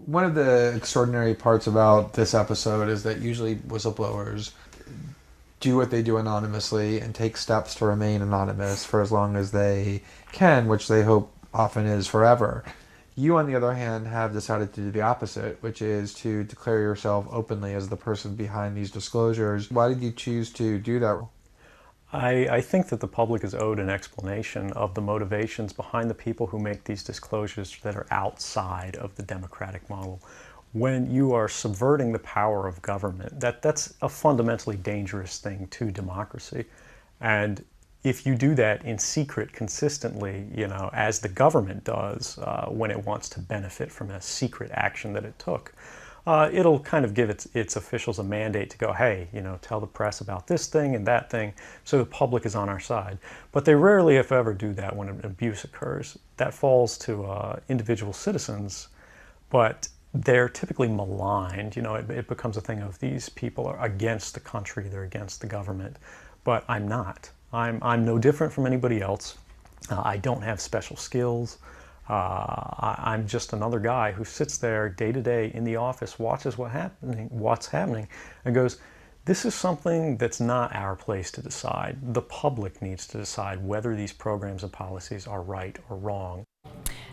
One of the extraordinary parts about this episode is that usually whistleblowers do what they do anonymously and take steps to remain anonymous for as long as they can, which they hope often is forever. You, on the other hand, have decided to do the opposite, which is to declare yourself openly as the person behind these disclosures. Why did you choose to do that? I think that the public is owed an explanation of the motivations behind the people who make these disclosures that are outside of the democratic model. When you are subverting the power of government, that's a fundamentally dangerous thing to democracy. And if you do that in secret consistently, as the government does when it wants to benefit from a secret action that it took, it'll kind of give its officials a mandate to go, hey, tell the press about this thing and that thing, so the public is on our side. But they rarely, if ever, do that when an abuse occurs. That falls to individual citizens, but they're typically maligned. It becomes a thing of these people are against the country, they're against the government. But I'm not. I'm no different from anybody else. I don't have special skills. I'm just another guy who sits there day to day in the office, watches what's happening, and goes, this is something that's not our place to decide. The public needs to decide whether these programs and policies are right or wrong.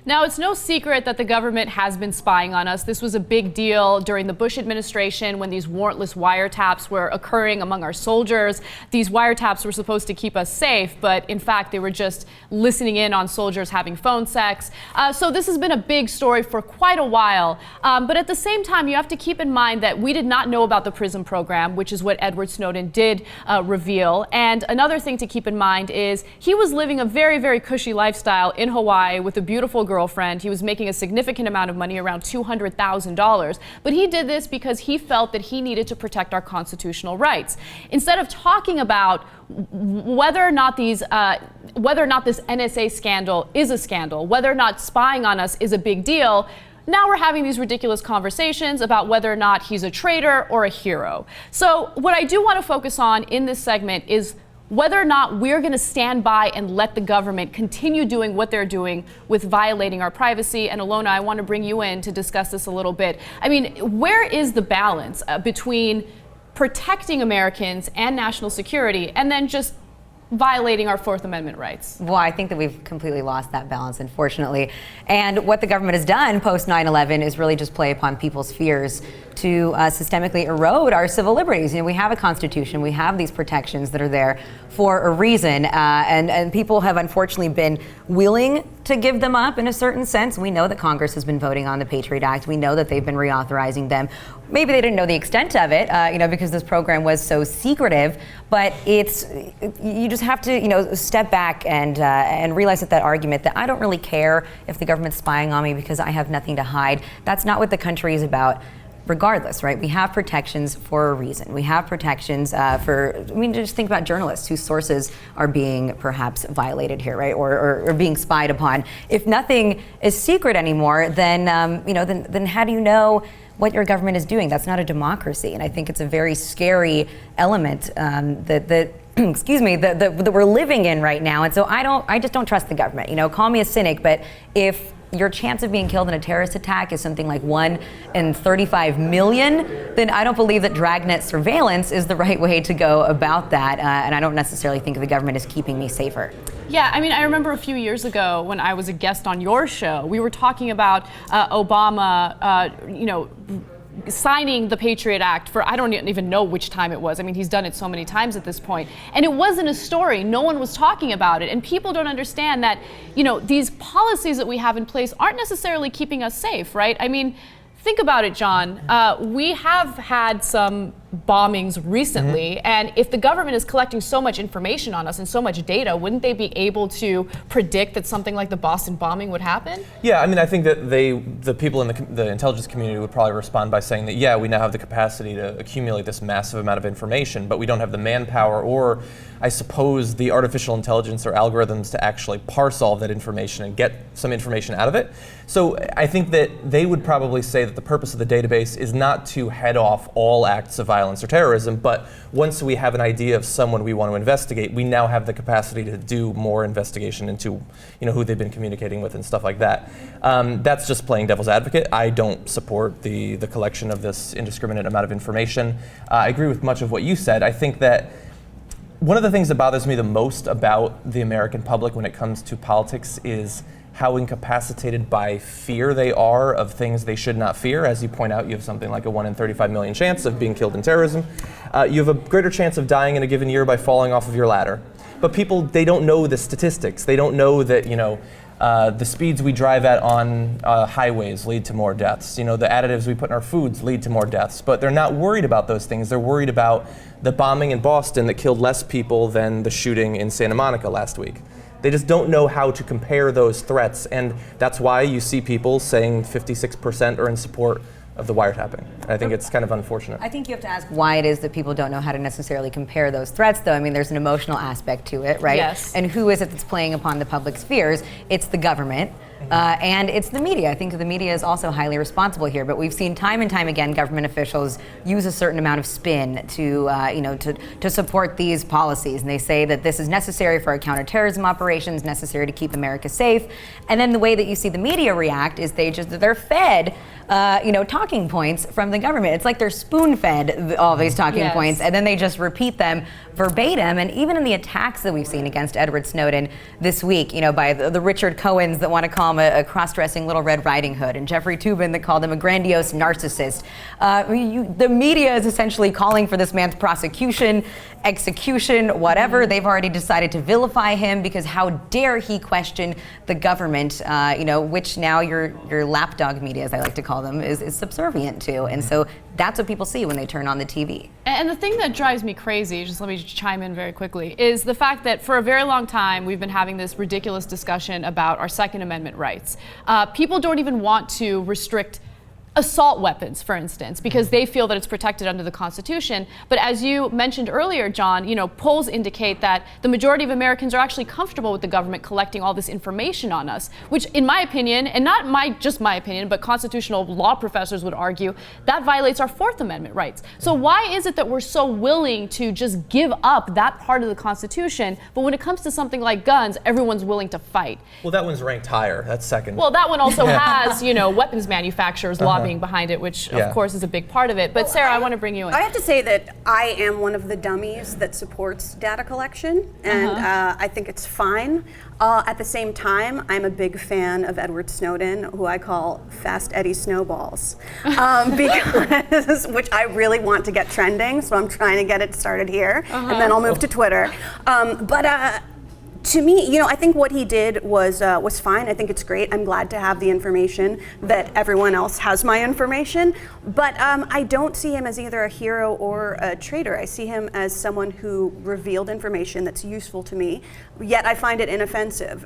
Now, it's no secret that the government has been spying on us. This was a big deal during the Bush administration when these warrantless wiretaps were occurring among our soldiers. These wiretaps were supposed to keep us safe, but in fact, they were just listening in on soldiers having phone sex. So this has been a big story for quite a while. But at the same time, you have to keep in mind that we did not know about the PRISM program, which is what Edward Snowden did reveal. And another thing to keep in mind is he was living a very, very cushy lifestyle in Hawaii with a beautiful girlfriend. He was making a significant amount of money, around $200,000. But he did this because he felt that he needed to protect our constitutional rights. Instead of talking about whether or not this NSA scandal is a scandal, whether or not spying on us is a big deal, now we're having these ridiculous conversations about whether or not he's a traitor or a hero. So what I do want to focus on in this segment is whether or not we're going to stand by and let the government continue doing what they're doing with violating our privacy. And Alyona, I want to bring you in to discuss this a little bit. I mean, where is the balance between protecting Americans and national security and then just violating our Fourth Amendment rights? Well, I think that we've completely lost that balance, unfortunately. And what the government has done post 9/11 is really just play upon people's fears to systemically erode our civil liberties. We have a constitution, we have these protections that are there for a reason, and people have unfortunately been willing to give them up in a certain sense. We know that Congress has been voting on the Patriot Act. We know that they've been reauthorizing them. Maybe they didn't know the extent of it, because this program was so secretive, but you just have to, step back and realize that argument that I don't really care if the government's spying on me because I have nothing to hide. That's not what the country is about. Regardless, right? We have protections for a reason. We have protections just think about journalists whose sources are being perhaps violated here, right? Or being spied upon. If nothing is secret anymore, then how do you know what your government is doing? That's not a democracy. And I think it's a very scary element that we're living in right now. And so I just don't trust the government. Call me a cynic, but if your chance of being killed in a terrorist attack is something like 1 in 35 million, then I don't believe that dragnet surveillance is the right way to go about that. And I don't necessarily think the government is keeping me safer. Yeah, I mean, I remember a few years ago when I was a guest on your show, we were talking about Obama, signing the Patriot Act for, I don't even know which time it was. I mean, he's done it so many times at this point. And it wasn't a story. No one was talking about it. And people don't understand that, these policies that we have in place aren't necessarily keeping us safe, right? I mean, think about it, John. We have had some bombings recently, and if the government is collecting so much information on us and so much data, wouldn't they be able to predict that something like the Boston bombing would happen? Yeah, I mean, I think that the people in the intelligence community would probably respond by saying that, yeah, we now have the capacity to accumulate this massive amount of information, but we don't have the manpower or, I suppose, the artificial intelligence or algorithms to actually parse all of that information and get some information out of it. So I think that they would probably say that the purpose of the database is not to head off all acts of violence or terrorism. But once we have an idea of someone we want to investigate, we now have the capacity to do more investigation into, who they've been communicating with and stuff like that. That's just playing devil's advocate. I don't support the collection of this indiscriminate amount of information. I agree with much of what you said. I think that one of the things that bothers me the most about the American public when it comes to politics is how incapacitated by fear they are of things they should not fear. As you point out, you have something like a 1 in 35 million chance of being killed in terrorism. You have a greater chance of dying in a given year by falling off of your ladder. But people, they don't know the statistics. They don't know that, the speeds we drive at on highways lead to more deaths. The additives we put in our foods lead to more deaths. But they're not worried about those things. They're worried about the bombing in Boston that killed less people than the shooting in Santa Monica last week. They just don't know how to compare those threats. And that's why you see people saying 56% are in support of the wiretapping. I think it's kind of unfortunate. I think you have to ask why it is that people don't know how to necessarily compare those threats, though. I mean, there's an emotional aspect to it, right? Yes. And who is it that's playing upon the public's fears? It's the government. And it's the media. I think the media is also highly responsible here, but we've seen time and time again government officials use a certain amount of spin to support these policies, and they say that this is necessary for our counterterrorism operations, necessary to keep America safe. And then the way that you see the media react is they're fed talking points from the government. It's like they're spoon-fed all these talking points, and then they just repeat them verbatim. And even in the attacks that we've seen against Edward Snowden this week, by the Richard Cohens that want to call him a cross-dressing Little Red Riding Hood, and Jeffrey Toobin that called him a grandiose narcissist. The media is essentially calling for this man's prosecution, execution, whatever. They've already decided to vilify him because how dare he question the government, which now your lapdog media, as I like to call them, is subservient to. And so that's what people see when they turn on the TV. And the thing that drives me crazy, just let me chime in very quickly, is the fact that for a very long time we've been having this ridiculous discussion about our Second Amendment rights. People don't even want to restrict assault weapons, for instance, because they feel that it's protected under the Constitution. But as you mentioned earlier, John, polls indicate that the majority of Americans are actually comfortable with the government collecting all this information on us, which in my opinion, and not just my opinion, but constitutional law professors would argue, that violates our Fourth Amendment rights. So why is it that we're so willing to just give up that part of the Constitution, but when it comes to something like guns, everyone's willing to fight? Well, that one's ranked higher. That's second. Well, that one also has, weapons manufacturers lobbying behind it, which of course is a big part of it. But Sarah, I want to bring you in. I have to say that I am one of the dummies that supports data collection, and I think it's fine. At the same time, I'm a big fan of Edward Snowden, who I call Fast Eddie Snowballs, because which I really want to get trending, so I'm trying to get it started here, and then I'll move to Twitter. To me, I think what he did was fine. I think it's great. I'm glad to have the information that everyone else has my information. But I don't see him as either a hero or a traitor. I see him as someone who revealed information that's useful to me. Yet I find it inoffensive.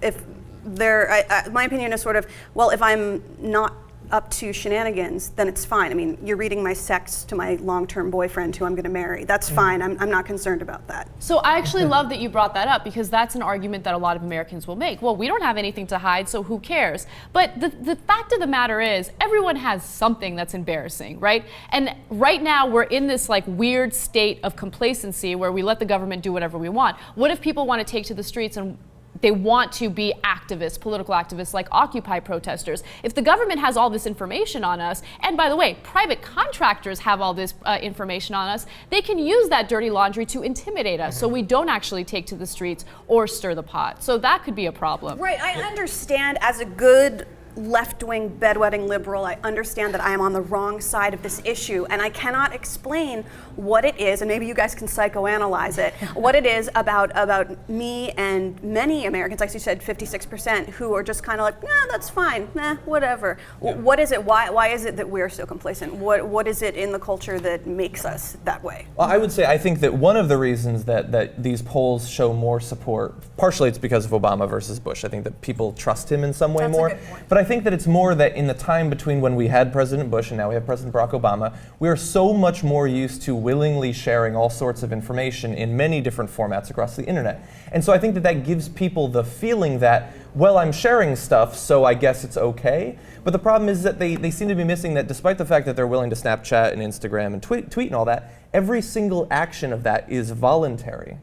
My opinion is sort of, well, if I'm not up to shenanigans, then it's fine. I mean, you're reading my sex to my long-term boyfriend who I'm going to marry. That's fine. I'm not concerned about that. So I actually love that you brought that up, because that's an argument that a lot of Americans will make. Well, we don't have anything to hide, so who cares? But the fact of the matter is, everyone has something that's embarrassing, right? And right now we're in this weird state of complacency where we let the government do whatever we want. What if people want to take to the streets and they want to be activists, political activists like Occupy protesters? If the government has all this information on us, and by the way, private contractors have all this information on us, they can use that dirty laundry to intimidate us so we don't actually take to the streets or stir the pot. So that could be a problem. Right, I understand as a good left-wing bedwetting liberal, I understand that I am on the wrong side of this issue, and I cannot explain what it is, and maybe you guys can psychoanalyze it, what it is about me and many Americans, like you said, 56%, who are just kind of like, nah, that's fine, nah, whatever. Yeah. What is it? Why is it that we're so complacent? What is it in the culture that makes us that way? Well, I would say, I think that one of the reasons that these polls show more support, partially it's because of Obama versus Bush. I think that people trust him in some way more. But I think that it's more that in the time between when we had President Bush and now we have President Barack Obama, we are so much more used to willingly sharing all sorts of information in many different formats across the internet. And so I think that that gives people the feeling that, well, I'm sharing stuff, so I guess it's okay. But the problem is that they seem to be missing that despite the fact that they're willing to Snapchat and Instagram and tweet and all that, every single action of that is voluntary.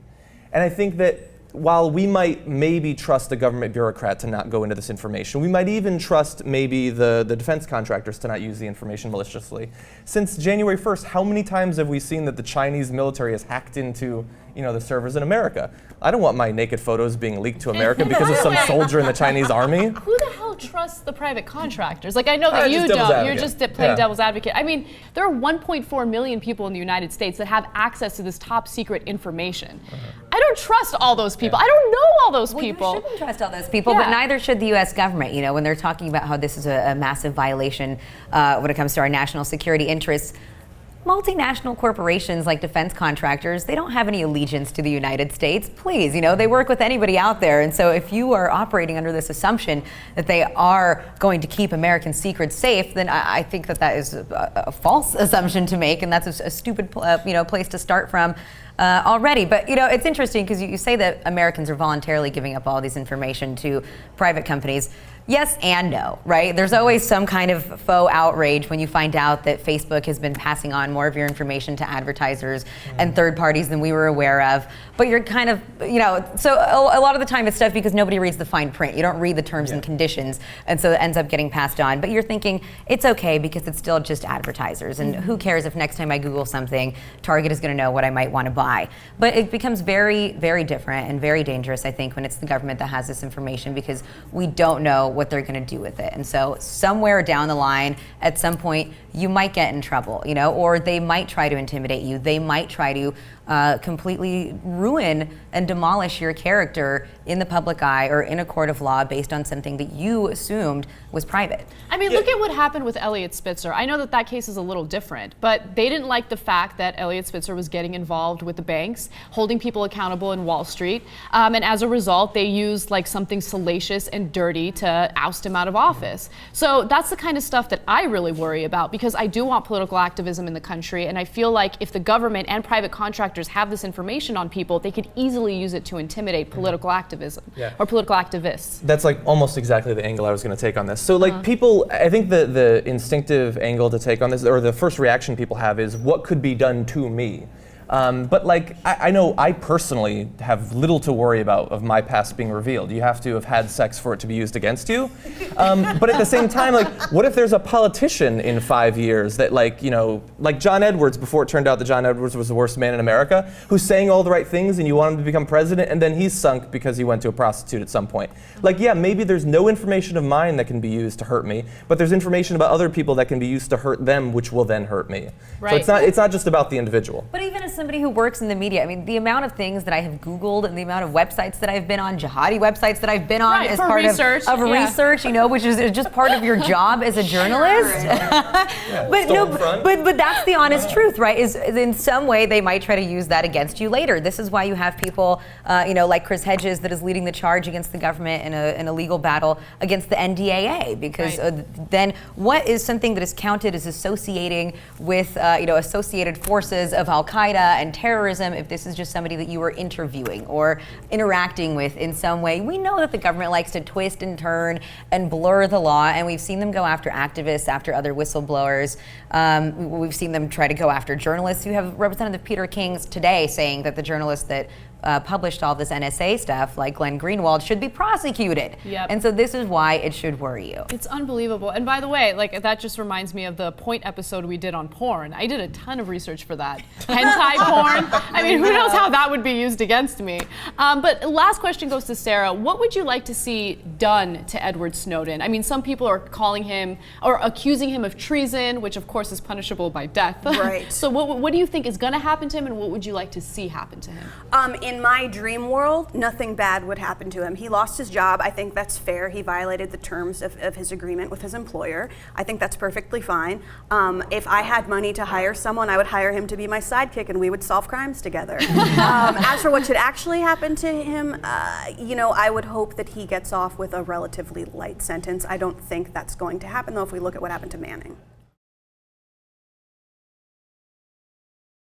And I think that while we might maybe trust a government bureaucrat to not go into this information, we might even trust maybe the defense contractors to not use the information maliciously. Since January 1st, how many times have we seen that the Chinese military has hacked into the servers in America? I don't want my naked photos being leaked to America because of some soldier in the Chinese army. Who the hell trusts the private contractors? Like, I know that you just devil's don't. advocate. You're just playing devil's advocate. I mean, there are 1.4 million people in the United States that have access to this top secret information. I don't trust all those people. I don't know all those people. You shouldn't trust all those people, but neither should the U.S. government. When they're talking about how this is a massive violation when it comes to our national security interests. Multinational corporations like defense contractors, they don't have any allegiance to the United States. Please, they work with anybody out there. And so if you are operating under this assumption that they are going to keep American secrets safe, then I think that is a false assumption to make. And that's a stupid place to start from already. But, it's interesting because you say that Americans are voluntarily giving up all this information to private companies. Yes and no, right? There's always some kind of faux outrage when you find out that Facebook has been passing on more of your information to advertisers and third parties than we were aware of. But you're kind of, so a lot of the time it's stuff because nobody reads the fine print. You don't read the terms and conditions, and so it ends up getting passed on. But you're thinking, it's okay because it's still just advertisers, and who cares if next time I Google something, Target is going to know what I might want to buy. But it becomes very, very different and very dangerous, I think, when it's the government that has this information because we don't know what they're going to do with it. And so somewhere down the line, at some point, you might get in trouble, or they might try to intimidate you. They might try to completely ruin and demolish your character in the public eye or in a court of law based on something that you assumed was private. I mean, look at what happened with Eliot Spitzer. I know that case is a little different, but they didn't like the fact that Eliot Spitzer was getting involved with the banks, holding people accountable in Wall Street, and as a result, they used something salacious and dirty to oust him out of office. So that's the kind of stuff that I really worry about because I do want political activism in the country, and I feel like if the government and private contractors have this information on people, they could easily use it to intimidate political activism or political activists. That's almost exactly the angle I was going to take on this. So people, I think the instinctive angle to take on this, or the first reaction people have is, what could be done to me? But I know I personally have little to worry about of my past being revealed. You have to have had sex for it to be used against you. But at the same time, what if there's a politician in 5 years that like John Edwards, before it turned out that John Edwards was the worst man in America, who's saying all the right things and you want him to become president, and then he's sunk because he went to a prostitute at some point. Maybe there's no information of mine that can be used to hurt me, but there's information about other people that can be used to hurt them, which will then hurt me. Right. So it's not just about the individual. But even as somebody who works in the media, I mean, the amount of things that I have Googled and the amount of websites that I've been on, jihadi websites that I've been on as part research, of research, which is just part of your job as a journalist. But that's the honest truth, right? Is in some way they might try to use that against you later. This is why you have people, like Chris Hedges, that is leading the charge against the government in a legal battle against the NDAA, because then what is something that is counted as associating with, associated forces of Al-Qaeda and terrorism, if this is just somebody that you were interviewing or interacting with in some way? We know that the government likes to twist and turn and blur the law, and we've seen them go after activists, after other whistleblowers. We've seen them try to go after journalists. You have Representative Peter King today saying that the journalists that published all this NSA stuff, like Glenn Greenwald, should be prosecuted. Yep. And so this is why it should worry you. It's unbelievable. And by the way, that just reminds me of the Point episode we did on porn. I did a ton of research for that. Hentai porn. I mean, who knows how that would be used against me. But last question goes to Sara. What would you like to see done to Edward Snowden? I mean, some people are calling him or accusing him of treason, which of course is punishable by death. Right. So what do you think is going to happen to him, and what would you like to see happen to him? in my dream world, nothing bad would happen to him. He lost his job. I think that's fair. He violated the terms of his agreement with his employer. I think that's perfectly fine. If I had money to hire someone, I would hire him to be my sidekick and we would solve crimes together. As for what should actually happen to him, I would hope that he gets off with a relatively light sentence. I don't think that's going to happen, though, if we look at what happened to Manning.